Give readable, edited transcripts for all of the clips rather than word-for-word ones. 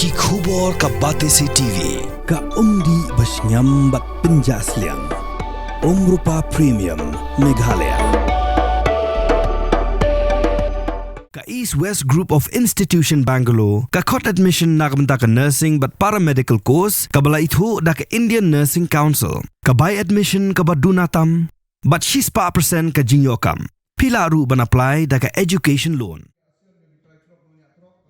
Ki khubor ka Batesi TV. Ka umdi basnyam bak penjaslian. Rupa Premium Meghalaya. Ka East West Group of Institution Bangalore. Ka khot admission nagamta ka nursing but paramedical course. Ka bala ithu da ka Indian Nursing Council. Ka buy admission ka badunatam. But she's pa percent ka jingyokam. Pila ru ban apply da ka education loan.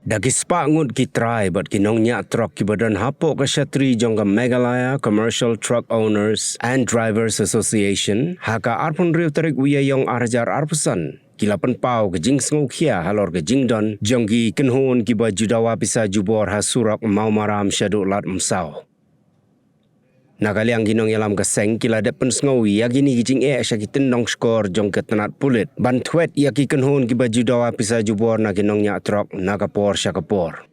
Dagi spangut ki try but kinong nya truck ki badan hapo ka Shatri jongga Meghalaya Commercial Truck Owners and Drivers Association haka arpun riu tarik wiya yong arjar arpusan kilapan pau ke jing sngokia halor ke jing don jonggi kenhun ki ba judawa pisa jubor hasurak mau maram syadu lat msau Nakaliang ginong yalam kaseng kila depen sngowi ya gini gijing syakitin nong skor jong ketenat pulit. Ban twet ya ki kenhun ki baju dawa pisa jubor na ginong nya trok na kapor syakapor.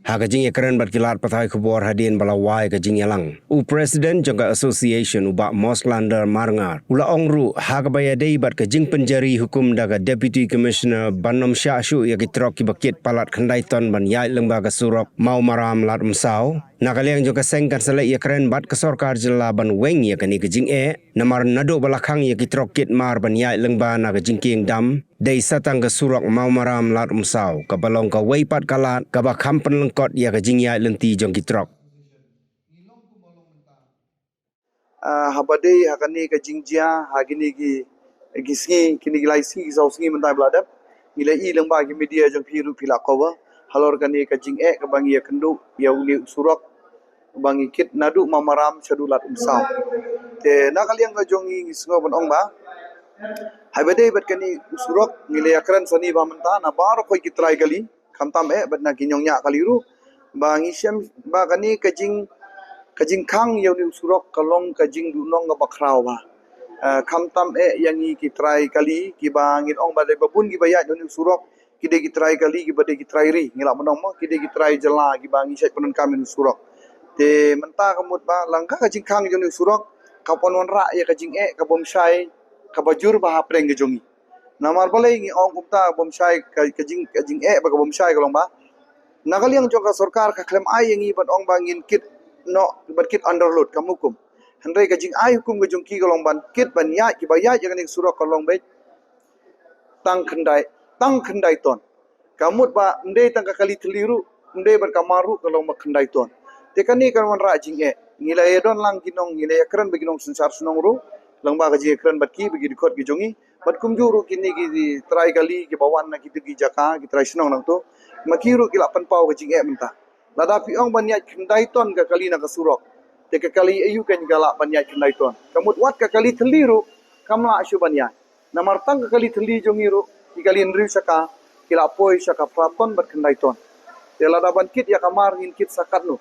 Haka jing keren bat kilat patai kubor hadin balawai ke jing yalang. U Presiden jongga Association ubak Moslander Marngar. Ula ongru haka bayadei bat ke jing penjari hukum daga Deputy Commissioner Banom Syashu ya ki trok ki bakit palat kendaiton ban yai lembaga surok mau maram lat msau. Nakaliang juga sengkan selek ia keren bat ke sorkar jela ban weng ia kani kejing namar nado balakang ia kitrokit mar ban yai lengba na kejing king dam dei satang ke surok mau maram lat umsau ka balong ka weipat kalat ka ba kampen lengkot ia kejing yai lenti jong kitrok habade hakani kejing jia hagini gi gisngi kini gilai si gisau singi mentai bladap nilai i lengba gi media jong piru pila kowa halor kani kejing ka bangi ia kendu ia uli surok bangi kit nadu mamaram syadulat umsau te nakaliang ka jongi ngisngo ban ongba habade bat kani usurok ngile akran sani ba menta na baro koi kitrai gali khamtam bat na kinyong nya kaliru bangi syam ba kani kajing khang yauni usurok kalong kajing dunong ga bakrau ba khamtam yangi kitrai kali ki bangin ong ba babun gi bayat yauni usurok kide kitrai kali ki bade kitrai ri ngila menong mo kide kitrai jela ki bangi syai penun kami usurok te menta kamut ba langka kajing khang yauni usurok kapon ra ya kajing kabom syai kabajur bah apreng ke jongi namar balai ngi ong kumta bom syai kajing ba kabom syai kalong ba nakaliang joka sarkar ka klem ai ngi ban ong bangin kit no bat kit underload kamukum handai kajing ai hukum ke jongki kalong ban kit ban ya ki ba ya jangan surok kalong be tang khandai ton kamut ba ndei tang ka kali teliru ndei bar kamaru kalong ma khandai ton te kani kan wan ra jing ngila don lang ginong ngila kran beginong sensar sunong ru langba kaji ekran batki bagi dikot ki jongi bat kumjuru kini ki try kali ki bawan na ki gi jaka ki try sinong nang to makiru ki lapan pau kaji menta lada pi ong banyat kendai ton ka kali na kasurok te ka kali ayu kan gala banyat kendai ton kamut wat ka kali teliru kamla asyu banyat namar tang ka kali teli jongi ru ki kali nri saka ki lapoi saka praton bat kendai ton te lada ban kit ya kamar ngin kit sakat no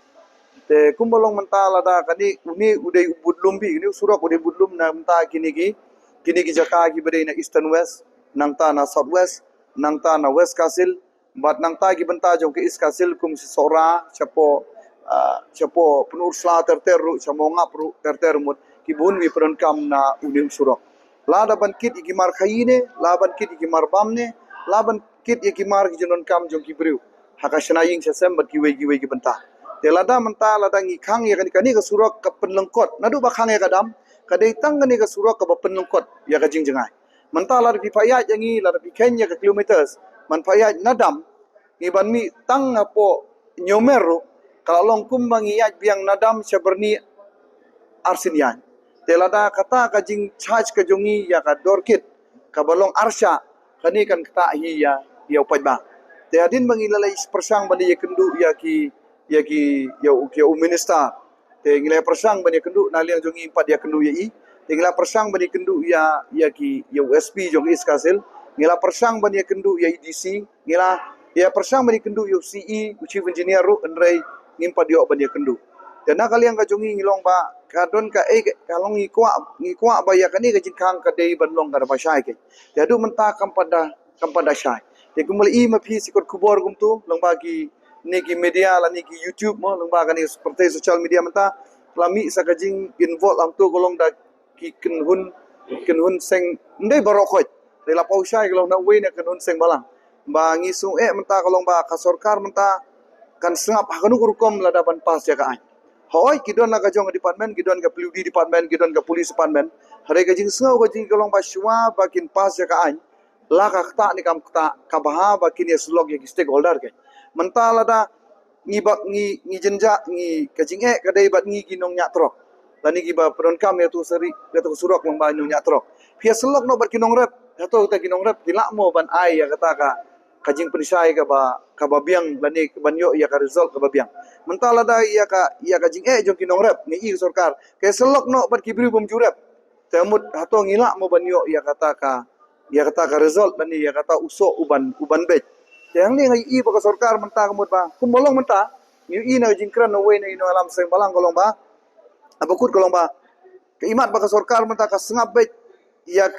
te kumbalong menta lada kani uni udai budlum bi ni surok udai budlum na menta kini ki jaka ki bedai na eastern west nangta na south west nangta na west kasil bat nangta ki benta jong ke east kasil kum sora chapo penur sla terteru chamonga pro tertermut ki bun wi peron kam na uni surok lada ban kit ki mar khaine la ban kit ki mar bamne la ban kit ki mar ki jonon kam jong ki briu haka shnaying sesem bat ki wei ki benta te lada menta lada ngi khang ya kani ka surok ka penlengkot nadu ba khang ya kadam kadai tang kani ka surok ka penlengkot ya ka jingjengai menta lada pi payat yangi lada pi kenya ka kilometers man payat nadam ngi ban mi tang apo nyomeru kalau long kumbang yat biang nadam seberni arsinian te lada kata ka jing charge ka jongi ya ka dorkit ka balong arsya kani kan kata hi ya upai ba te adin bangilalai persang bani ya kendu ya minister te ngila persang bani kendu naliang jongi empat ya kendu ya te ngila persang bani kendu ya USP jong iskasil ngila persang bani kendu ya EDC ngila ya persang bani kendu ya CE chief engineer ru enrai ngimpat dia bani kendu te na kaliang ka jongi ngilong ba kadon ka kalong ngikwa ba ya kani ka jingkang ka dei banlong ka pasai ke te adu menta kam pada syai te kumul i mapi sikot kubor gumtu long bagi niki media la niki YouTube mo lengba kani seperti sosial media menta lami sakajing involve am tu golong da ki kenhun seng ndai barokot de la pausai golong na we na kenhun seng balang ba ngisu menta golong ba ka sarkar menta kan sengap hakanu kurukom ladaban pas ya ka ai hoi kidon la ka jong department kidon ka PUD department kidon ka police department hare ka jing sengau ka jing kolong ba shwa bakin pas ya ka ai la ka ta ni kam ta ka baha bakin ya slog ya stakeholder ke mentala da ngi bak ngi jenja ngi ka jing ka dei bat ngi ginong nya trok lani gi ba pron kam ya tu seri ya tu surok long ba nya trok pia slog no bat kinong rep atau ta kinong rep kila mo ban ai ya kata ka kajing penisai ka ba biang lani banyo ya ka result ka ba biang mentala da ya ka jing jong kinong rep ni i sarkar ke selok no bat kibri bum jurep temut hato ngila mo banyo ya kata ka result lani ya kata usok uban bet yang ni ngai i ba ka sarkar menta kamut ba kumolong menta ni i na jing kran no we na ino alam seng balang kolong ba abakut kolong ba ke imat ba ka sarkar menta ka sengap bet ya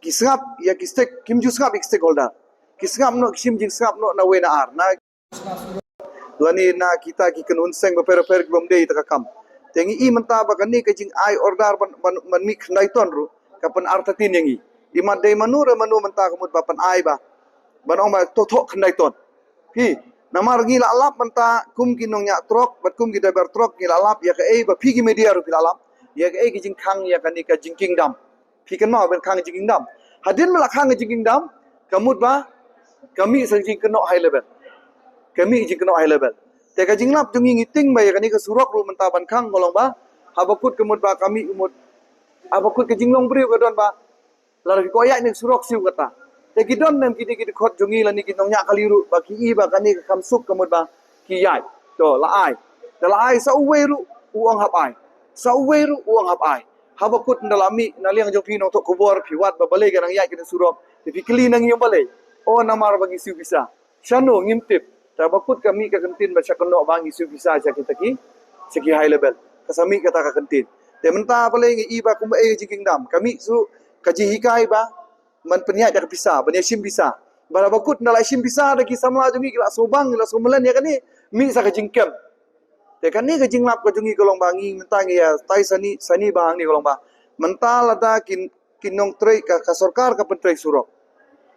ki sengap ya ki stek kim ju sengap stakeholder kisngap no kisim jing sengap no na we na ar na lani na kita ki kenun seng ba per ki bomdei ta kam tengi i menta ba kan ni ka jing ai order ban mi khnai ton ru kapan arta tin yangi i mat dei manu menta kamut ba pan ai ba ban ong ba to khnai ton pi namar ngi la lap menta kum ki nong nya trok bat kum ki da ber trok ngi la lap ya ka ei ba pi ki media ru pi la lap ya ka ei ki jing khang ya kan ni ka jing kingdom pi kan ma ben khang jing kingdom hadin mala khang jing kingdom kamut ba kami sanjing kena high level kami jing kena high level te ka jinglap jungi ngiting ba ya kani ka surok ru mentaban khang golong ba habakut kemut ba kami umut abakut ke jinglong bri ka don ba lar ko ya ni surok siu kata te gidon nem kidi khot jungi lani kinong nya kaliru ba ki i ba kani ka kamsuk kemut ba ki yai to la ai sa uwe ru uang hap ai sa uwe ru uang hap ai habakut ndalami naliang jong pino to kubor piwat ba balai ka nang yai kini surok te fikli nang yung balai oh namar bagi siu bisa shano ngimtip tabakut kami ka kantin ba syakno bangi siu bisa ja kita ki segi high level kasami kata ka kantin te menta pale ngi iba kum jing dam kami su kaji hikai ba man penya ja bisa bani sim bisa barabakut ndala sim bisa da ki samla jungi kila sobang kila somelan ya kani mi sa ka jingkem te kani ka jinglap ka jungi kolong bangi menta ngi ya tai sani bang ni kolong ba menta lada kinong trei ka sarkar ka pentrei surok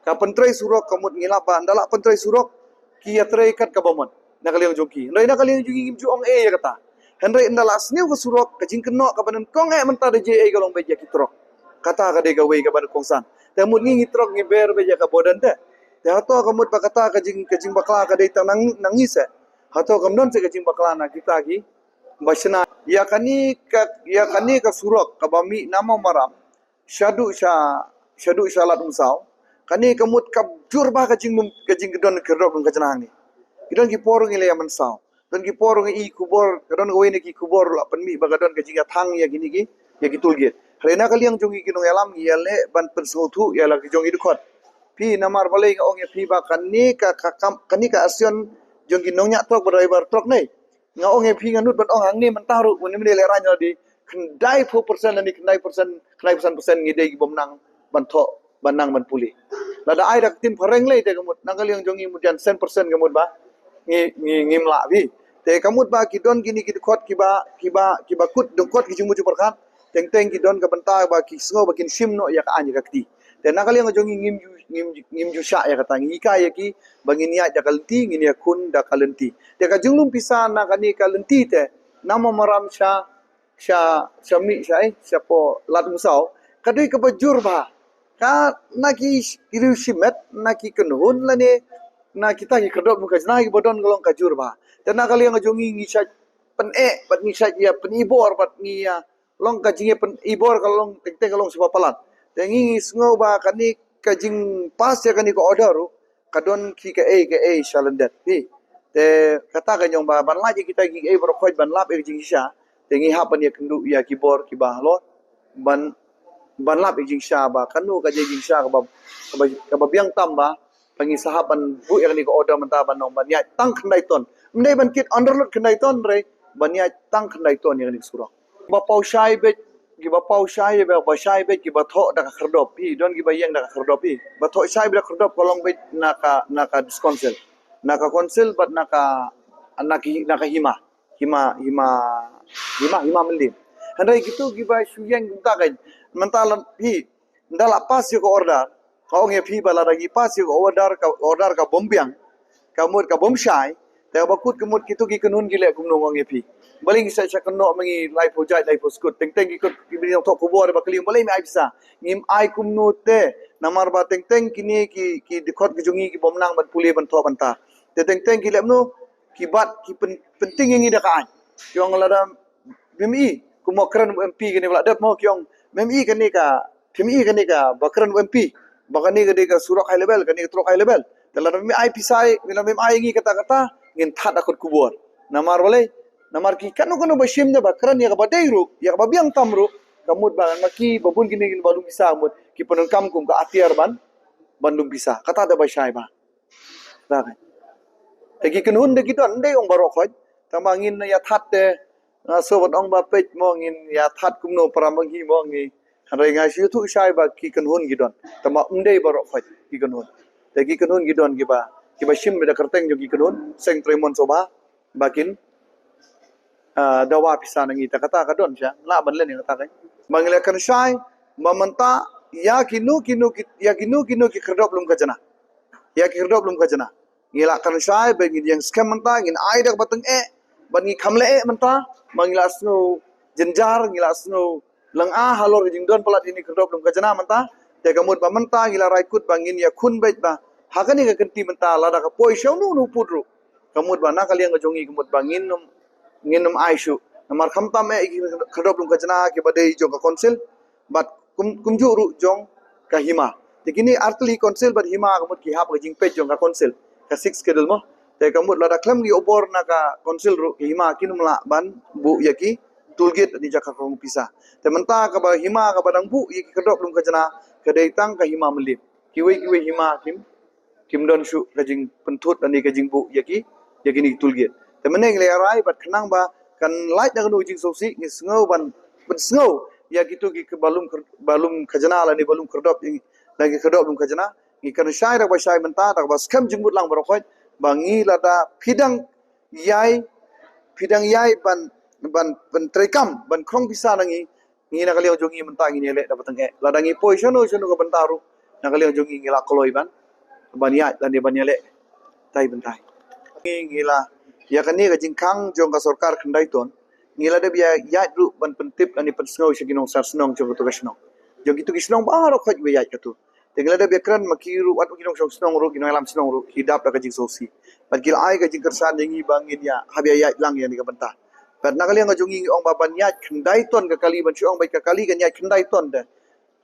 ka pentrai surok kamut ngilap ba ndala pentrai surok ki yatrai kat ka bomon nakaliang jongki ndai nakaliang jongi ngim ju ong ya kata hendrai ndala sniu ka surok ka jing keno ka banen kong menta de je galong beja ki trok kata ka de ga we ka ban kongsan tamut ngi trok ngi ber beja ka bodan te hato kamut pa kata ka jing bakla ka de tanang nangis hato kamdon se ka jing bakla na kita ki basna ya kani ka surok ka bami namo maram syadu syalat musau kani kamut kabjur ba kajing gedon kerok ng kajanang ni gedon ki porong ile yaman saw don ki porong i kubor gedon go ni ki kubor la panmi ba gedon kajing thang ya gini ki ya ki tulgit rena kaliang jongi kinong yalam yale ban pensautu ya la ki jongi dukot pi namar balai ong ya pi ba kani ka asion jongi nong nya trok driver trok nei nga ong ya pi nganut ban ong hang ni mentaru ni mele le ranyo di kendai 4% ni kendai persen ngidei ki bomnang banto banang man puli lada ai dak tin phareng le te kamut nangaliang jongi mudian 100% kamut ba ngimla bi te kamut ba kidon gini khot kiba kut dongkot ki jumu perkan teng ki don ka banta ba ki sngo ba kin sim no ya ka anya kakti te nakaliang jongi ngim ju sha ya kata ngi ka ya ki bangin ya dakalti ngini ya kun dakalenti te ka junglum pisan na kani kalenti te namo maram sha po lat musau kadui ka bajur ba ka naki iru shimet naki kenhun lane na kita ki kedok muka jna ki bodon golong kajur ba tena kali yang jongi ngi sat pen bat ngi sat ya pen ibor bat ngi ya long kajing pen ibor kalong tekte kalong sepa palat tengi sngo ba kani kajing pas ya kani ko order kadon ki ke e shalandet pi te kata ka nyong ba ban la kita ki e bro khoj ban lap e jing sha tengi hapan ya kendu ya kibor ki ba lo ban lap jing sha ba kanu ka jing sha ka ba biang tamba pangisahapan bu yang ni ko order menta ban nong ban ya tang khandai ton mdai ban kit underload khandai ton re ban ya tang khandai ton yang ni surok ba pau shai be gi ba pau shai be ba shai be gi ba tho da ka khardop pi don gi ba yang da ka khardop pi ba tho shai be khardop kolong be naka disconsel naka konsil bat naka hima mendim handai gitu gi ba shuyang gumta kan mentalan pi ndala pas yo ko order kau nge pi bala lagi pas yo order ka bombiang kamut ka bomshai แต่ว่าคุดกมุดกิตุกิกนุนกิเลกุมนงเงพีบลิงใส่ชักนอมังอีไลโพจายไลโพสกุดเต็งเต็งกิกุดกิบินทอกบัวบักลิงบลิงไม่ไอพิซางิมไอกุมนูเตนามารบาเต็งเต็งกินี่กิดิคอดกิจุงีกิบอมนางบันปุลีบันทอบันตาแต่เต็งเต็งกิเลมนูki bat ki penting yang ida kaan yong lada MMI ku mokran MP kini wala dat mo kyong MMI kani ka MMI kani ka bakran MP bakani kani ka surak high level kani ka trok high level dalam MMI pisai bila MMI ngi kata-kata ngin that akut kubur namar wale namar ki kanu bashim da bakran ya ka badairu ya ka babiang tamru kamut bangan maki babun kini balung bisa mut ki penung kamkum ka atiar bandung bisa kata ada basai ba ta Tegi kenun de kita ande ong barok khoj tamangin ya that te sobat ong ba pej mo ngin ya that kumno paramanghi mo ngi hare nga shi thu sai ba ki kenun gidon tama ande barok khoj ki kenun tegi kenun gidon ki ba shim da karteng jo ki kenun seng tremon soba bakin dawa pisan ngi ta kata kadon sya la ban len kata kai mangile kan sai mamanta ya kinu ki kherdop lum ka jana ya ki kherdop lum ka jana ngila kan sai bengin yang scam menta ngin ai dak bateng ban ngi khamle menta mangila sno jenjar ngila sno lang halor jing don pelat ini kedop lum kajana menta te kamut ba menta ngila raikut bangin ya khun bait ba hakani ka kenti menta lada ka poi shau nu pudru kamut ba na kaliang ngajongi kamut bangin nginum aishu namar khamta me kedop lum kajana ke badai jong ka konsil bat kumju ru jong ka hima tikini artli konsil bat hima kamut ki hap jing pe jong ka konsil ka 6 kedel mo te kamut lada klem gi obor na ka konsil ru hima kinumla ban bu yaki tulgit di jaka kong pisa te menta ka ba hima ka badang bu yaki kedok lum ka jana ka deitang ka hima melip kiwe hima kim don shu ka jing pentut ani ka jing bu yaki ni tulgit te meneng le rai bat khnang ba kan light na nu jing sosi ngi sngo ban sngo yaki tu ki balum khajana la ni balum kedok lagi kedok lum khajana ngi kan shai ra ba shai menta ta ba skam jing but lang barokoi bangi lada phidang yai ban trekam ban krong bisa nangi ngi na kaliang jongi menta ngi le dapat nge lada ngi poisono ka bentaru na kaliang jongi ngi la koloi ban ya dan dia ban le tai bentai ngi la ya kani ka jingkang jong ka sarkar khandai ton ngi la de bia ya ru ban pentip ani pensngo siginong sarsnong jong to kasnong jong itu kisnong ba ro khoj be ya katu Tinggal ada bekran makiru wat kinong snong ro kinong alam snong ro hidap da kajing sosi. Pat kil ai kajing kersan dengi bangin ya habia ya lang ya ni ka benta. Pat nakali nga jongi ong baban ya khandai ton ka kali ban ong bai ka kali kan ya khandai ton de.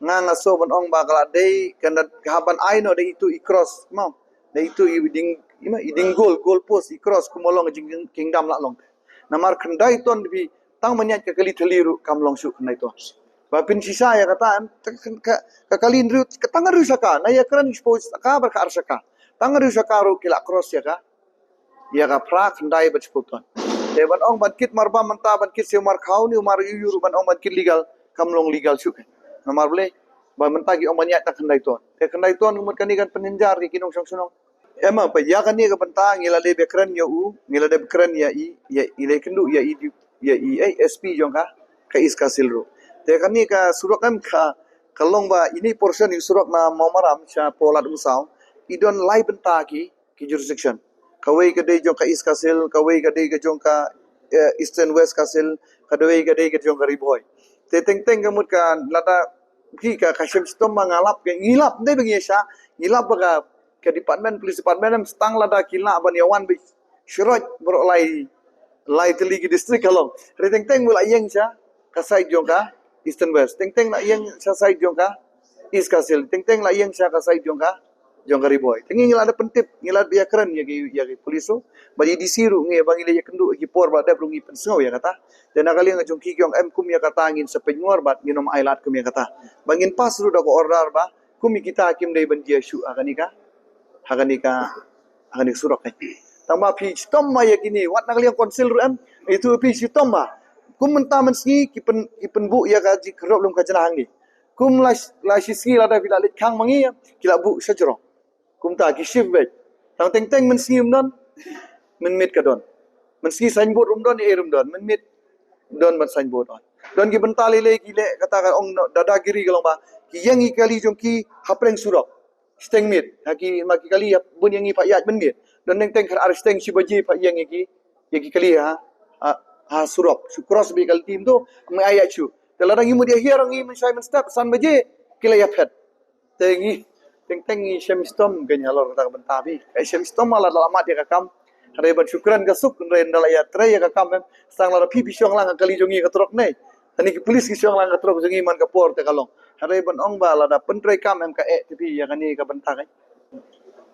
Nga so ban ong ba kala dei kan haban ai no de itu ikros mau. De itu iding goal post ikros kumolong jing kingdom la long. Namar khandai ton bi tang manyat ka kali theliru kamlong su khandai ton. Bapin sisa ya kata kakalin ru katangar ru saka na ya kran expose ka bar ka arsaka tangar ru saka ru kila cross ya ka prak ndai bat sputon de ban ong ban kit marba manta ban kit se mar khau ni mar yu ban ong ban kit legal kamlong legal su na mar ble ba manta gi ong ban ya ta khandai ton te khandai ton umut kani kan peninjar ki kinong sang sunong ema pa ya kan ni ka banta ngila le bekran ya u ngila de bekran ya i le kendu ya i SP jong ka iska silru te kani ka surakam kalong ba ini portion in surak na mamaram sha polat usau idon lai benta ki jurisdiction kawai ka dei jong ka is kasil kawai ka dei ka jong ka eastern west kasil kadawai ka dei ka jong ka riboy te teng kamut ka lada ki ka kasem stom mangalap ke ngilap dei bengi sha ngilap ba ka department police department stang lada kila ban yawan bi shiroj bro lai teligi district kalong re teng mula yeng sha kasai jong ka Eastern West, teng na iyang sa side yung ka, East Castle, teng na iyang sa side yung ka riboy. Tengi ngila ada pentip, ngila biya keren ya poliso, bali disiru ngi bang ila ya kendu ki por ba da brungi pensau ya kata. Dan nakali nga jong kikyong kum ya kata ngin sa penyor bat nginom ailat kum ya kata. Bangin pas ru da ko order ba, kumi kita kim dai ban dia shu haganika surak kai. Tamba pi stom ma ya kini, wat nakali yang konsil ru itu pi stom ma. Kum mentaman ski kipen bu ya kaji kerop lum kajana hangi. Kum la ski la da bila lit kang mangi kila bu sajro. Kum ta ki shift bet. Tang teng men ski don men mit ka don. Men ski signboard don rum don men mit don ban signboard on. Don ki bentali le ki le kata ong dadagiri kalong ba ki yangi kali jong ki hapreng surok. Steng mit ha ki kali bun yangi pa yat ben mit. dan neng teng aristeng si baji pa yang yagi kali ha surok cross bi kal tim tu mai ayat chu teladang imu dia hiar ngi Simon step san baji kila ya pet tengi teng shemistom ganya lor kata bentabi shemistom malah lama dia kakam hari bersyukuran gasuk ren dalaya tre ya kakam sang lara pi siang lang kali jongi katrok nei tani ki polis ki siang lang katrok jongi man kapor te kalong hari ban ong ba lada pentre kam MKE TV ya kani ka bentak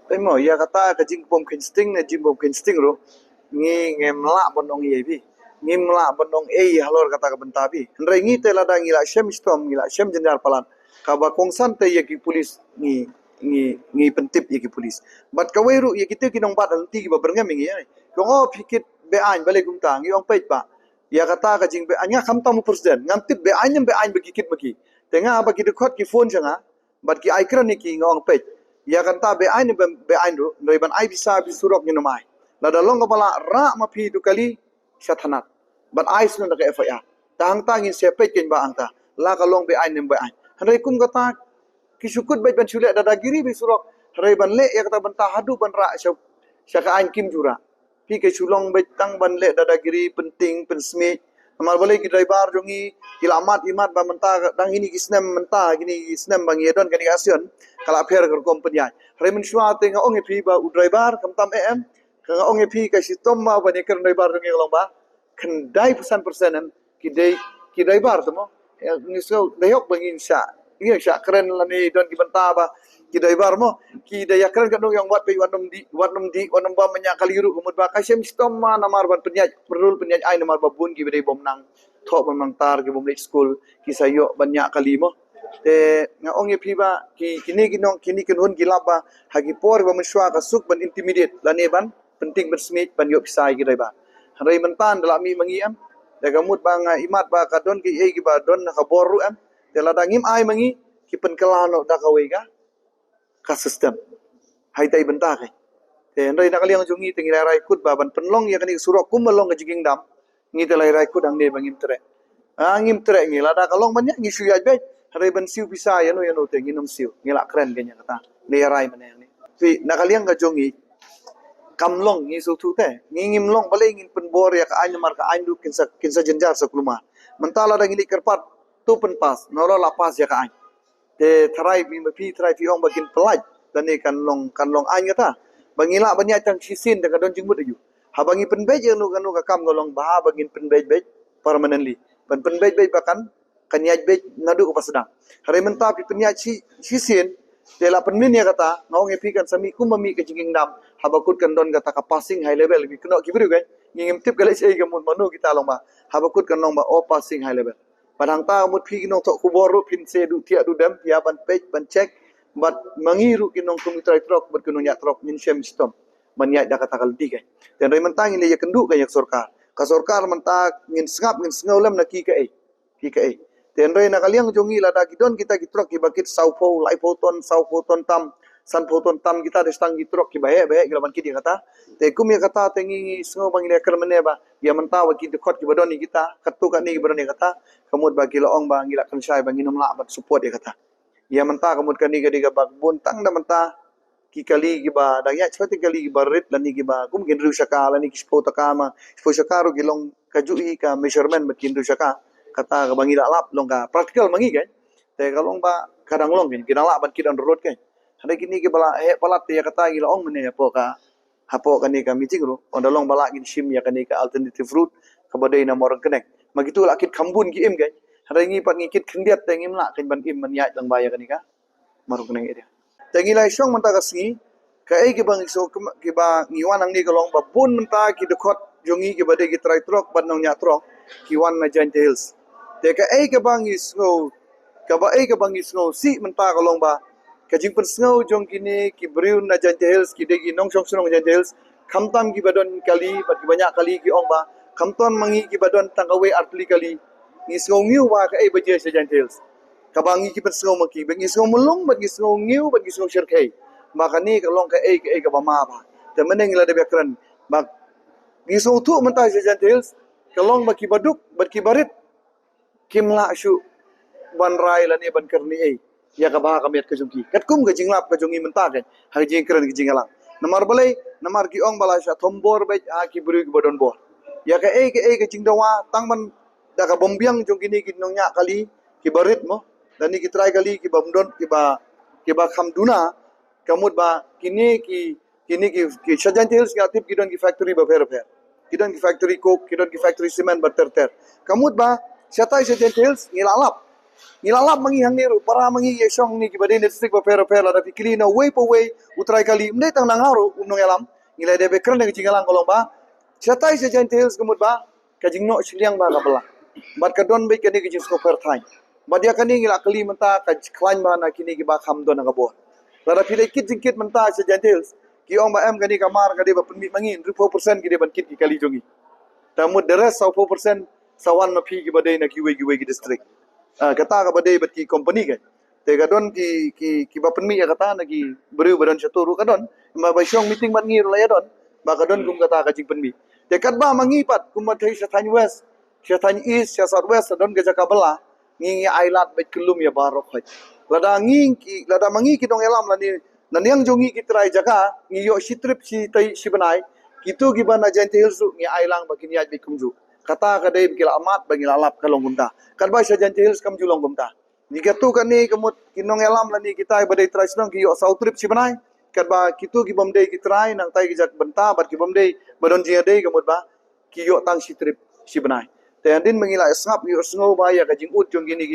Temo ya kata ka jing bom kinsting na jing bom kinsting ro ngi ngemla bonong ye bi ngimla bonong halor kata ka bentabi ndre ngi te lada ngila shemistom ngila shem jenjar palan ka ba kongsan te ye ki polis ngi pentip ye ki polis bat ka weru ye kita kinong bat anti ki ba berngam ngi ye ko pikit be an bale kum tang yong pait ba ya kata ka jing be anya kam tamu presiden ngam tip be anyam be an begikit bagi tenga ba ki dekot ki phone janga bat ki aikran ni ki ngong pait ya kata be an ro noi ban ai bisa bisurok ni nomai la dalong kepala ra ma phi du kali sathanat bat ai sun da ka FIR tang tangin sepet ken ba angta la kalong be an nem be an hanai kum kata kisukut baik ban sulit dada giri bisurok harai ban le ya kata bantah hadu ban ra syaka an kim jura pi ke sulong baik tang ban le dada giri penting pensmi amal boleh ki driver jongi kilamat imat ba mentah dang ini kisnem mentah gini kisnem bang yedon kani asion kala pher ker kompany harai men shwa te nga ong pi ba u driver kam tam em ka ong pi ka sistem ma ba ne ker driver jongi long ba kendai persen ki driver temo ni so dayok bangin sya ini syak keren lah ni don ki benta ba ki driver mo ki daya keren kan yang wat pe wanom ba menyak kali ru kumut ba kasem sistem ma namar ban penyaj perul penyaj ai namar ba bun ki bede bom nang thok ban tar ki bom school ki sayo banyak kali mo te nga ong ye ba ki kini kin hun ki laba hagi por ba menswa ka suk ban intimidate lane ban penting bersmit ban yo pisai ki driver harai mentan dalam mi mangiam da gamut ba nga imat ba ka don ki ki ba don ka boru am tela dangim ai mangi ki pen kelano da ka wega ka system hai tai benta kai te ndai na kaliang jungi tengi rai kut ba ban penlong ya kani surok kum melong ka jiging dam ngi te rai kut ang ne bangim tre ngim tre ngi la da kalong banyak ngi suyaj be rai ban siu bisa ya no te ngi nom siu ngi la keren genya kata le rai mane ni pi na kaliang ka jungi kamlong ngi su tu te ngi ngim long bale ngi pen bor ya ka ai mar ka ai du kinsa jenjar sakluma mentala da ngi kerpat tu pen pas noro la pas ya ka ai te tharai bi pi tharai pi ong bakin pelaj dan ni kan long ai ngata bangila banyak tang sisin da don jingmut ayu ha bangi pen bej nu ka kam golong ba bangin pen bej permanently pen bej bahkan kanyaj bej ngadu ko pasedang hari menta pi penyaj sisin te la pen min ya kata ngong epi kan sami kum mami ke jinging dam ha bakut kan don kata ka passing high level bi keno kibru kan ngim tip kale sei gamun manu kita long ba ha bakut kan long ba o passing high level padang ta mut phi kinong tok kuboru pin se du tia du dem pia ban page ban check bat mangiru kinong komputer trok bat kinong yak trok min shem system man yak da kata kaldi kan dan rei mentang ile ya kendu kan yak sorkar ka sorkar menta ngin sngap ngin sngolam na ki ka e dan rei na kaliang jongi la da kidon kita kitrok ki bakit saupo lai photon tam san photon tam kita destang kitrok ki bae gilaban ki dia kata te kum ya kata tengi sngo bang ile kermene ba ya menta wa ki dekot ki badoni kita ketu kan ni badoni kata kamut bagi loong bang gila kan syai bang inum la bat support dia kata ya menta kamut kan ni ga diga bag buntang da menta ki kali gi ba da ya choti kali gi barit lani gi ba kum gendru shaka lani ki spota kama spo shaka ro gilong kajui ka measurement bat kindu shaka kata ga bang ila lap long ka practical mangi kan te kalong ba kadang long kan kidang la bat kidang road kan hada kini gi bala palat ya kata gi loong mene po ka hapo kan ni ka meeting ro ondalong bala gi sim ya kan ni ka alternative route ka badai na morang connect magitu lakit kambun gi im kan hari ngi pat ngikit kendiat tengim la kan ban im man ya lang baya kanika maru keneng area tengi lai syong menta kasngi ka ai ki bang so ki ba ngiwan ang ni kalong ba bun menta ki dekot jongi ki bade ki trai trok ban nong nya trok ki wan na giant hills te ka ai ki bang is ngo ka ba ai ki bang is ngo si menta kalong ba ka jing pen sngo jong kini ki briun na giant hills ki de gi nong song sunong giant hills kamtam ki badon kali bat ki banyak kali ki ong ba kamton mangi ki badon tangkawe artli kali ni sngo ngiu wa ka ai baje sa giant hills kabangi ki pen sngo maki bengi sngo mulung bagi sngo ngiu bagi sngo shirkai maka ni kalong ka ai ka ba ma ba te meneng la de bekran mak ni sngo tu mentai sa giant hills kalong baki baduk baki barit kimla shu ban rai la ni ban karni ai ya ka ba ka met ka jungki kat kum ka jinglap ka jungi menta kan ha jing kran ki jingalang namar balai namar ki ong bala sha thombor be ki buru ki bodon bor ya ka ke jing dawa tang man da ka bombiang jong kini ki nong nya kali ki barit mo dan ni ki try kali ki bamdon ki ba khamduna kamut ba kini ki shajan tales ki atip ki don ki factory ba fer kidon ki factory coke kidon ki factory cement ba ter kamut ba shatai shajan tales Nilalap mangi hang niru para mangi yesong ni kibade district ba pero la tapi kili na way po way utray kali mde tang nangaru umnong elam ngilai de bekran ng jingalang kolong ba chatai se gentils gumut ba kajingno siliang ba kabla bat kadon be kani kijing sko per thai bat dia kani ngila kali menta ka klan ba na kini ki ba kham don nga bo la pile kit jingkit menta se gentils ki ong ba em kani kamar kadi ba penmi mangi 4% ki de ban kit ki kali jongi tamud the rest 4% sawan na phi ki bade na ki ki district kata ka badai bat ki company ke te kadon ki ba penmi ya kata na ki beriu badan saturu kadon ma ba syong meeting bat ngir la ya don ba kadon kum kata ka jing penmi te kat ba mangi pat kum ba thai sathany west sathany east south west don ke jaka bala ngi ailat bet kelum ya barok khoi lada mangi ki dong elam la ni naniang jongi ki trai jaka ngi yo sitrip si tai si banai kitu ki bana jente hilsu ngi ailang ba kini aj kumju kata kadai bikila amat bagi lalap kalong gumta kadba sajan tils kam julong gumta ni gatu kan ni kemut kinong elam la ni kita badai try senang ki yo south trip si banai kadba kitu ki bomdei ki try nang tai ki jak benta bat ki bomdei badon jia dei kemut ba ki yo tang si trip si banai te andin mengila sngap yo sngo ba ya ka jing ut jong gini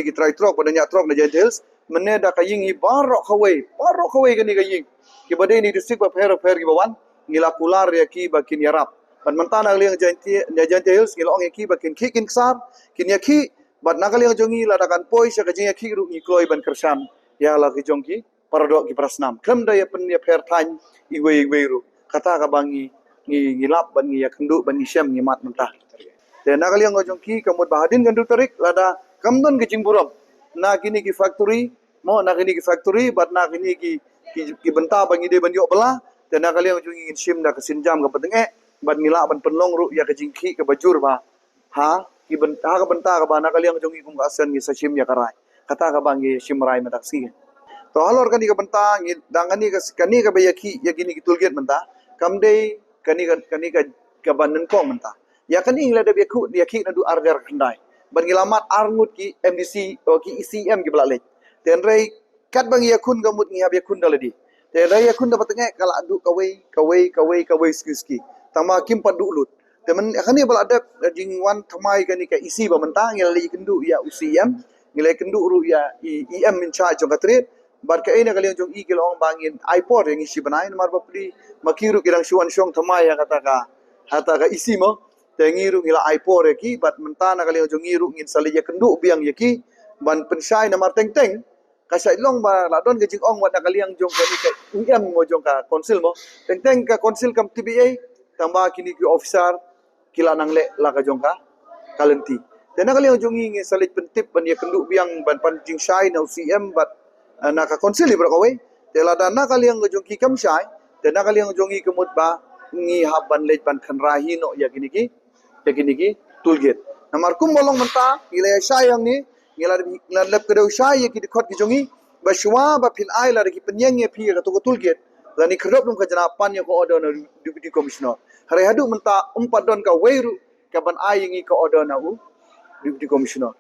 ki try trok pada nyak trok na jan tils mene da ka ying hi barok khawai kan ni ka ying ki badai ni district ba fer ki bawan ngila kular ya ki ba kin yarap ban mentana liang janti hills ngilo ong ki bakin kikin ksar kin yaki bat nakaliang jongi ladakan poi sa kajing yaki ru ni kloi ban kersan ya la ki jongki paradok ki prasnam kem da ya pen ya per tan iwe ru kata ka bangi ngilap ban ngi yakendu ban isyam ngi mat mentah de nakaliang jongki kamut bahadin gandu tarik lada kamdon ki jingburam na kini ki factory mo na kini ki factory bat na kini ki benta bangi de ban yo bela de nakaliang jongi sim da kesinjam ka petenge ban ngila ban penlong ru ya kejingki ke bajur ba ki ka benta ka bana kaliang jongi kum asen ngi sashim ya karai kata ka bangi simrai mataksi to halor kani ka benta ngi dangani ka bayaki ya gini ki tulget menta kamdei kani ka banen kong menta ya kani ngila de beku ya ki na du argar kendai ban ngilamat arngut ki MDC o ki ECM ki blalek tenrei kat bang yakun gamut ngi yakun daladi tenrei yakun dapat ngek kala adu kawai ski tama kim padu lut temen kani bal adap jing wan thamai kani ka isi ba mentang ngilai kendu ya UCM ngilai kendu ru ya EM min cha jong katret bar ka ina kaliang jong i kilong bangin iPod yang isi banai mar bapli makiru kirang suan syong thamai ya kata ka isi mo tengiru ngila iPod ki bat mentana kaliang jong iru ngin sali ya kendu biang yaki ban pensai na mar teng kasai long ba ladon ke jing ong wat kaliang jong kani ka UM mo jong ka konsil mo teng ka konsil kam TBA tambah kini ki officer kila nang le la ka jongka kalenti tena kali jongi ngi salit pentip ban ya kendu biang ban panjing shai na UCM bat na ka konsili bro kawai tela dana kali yang jongki kam shai tena kali yang jongi kemut ba ngi haban le ban khanrahi no ya kini ki tulget namar kum bolong menta ila shai yang ni ngila lep kedau shai ya ki khot ki jongi ba shwa ba pil ai la ki penyeng ye phi ka to tulget lani kerap nung kejanapan yang ko order na deputy commissioner hari hadu menta umpat don ka weiru ka ban ai ngi ko order na deputy commissioner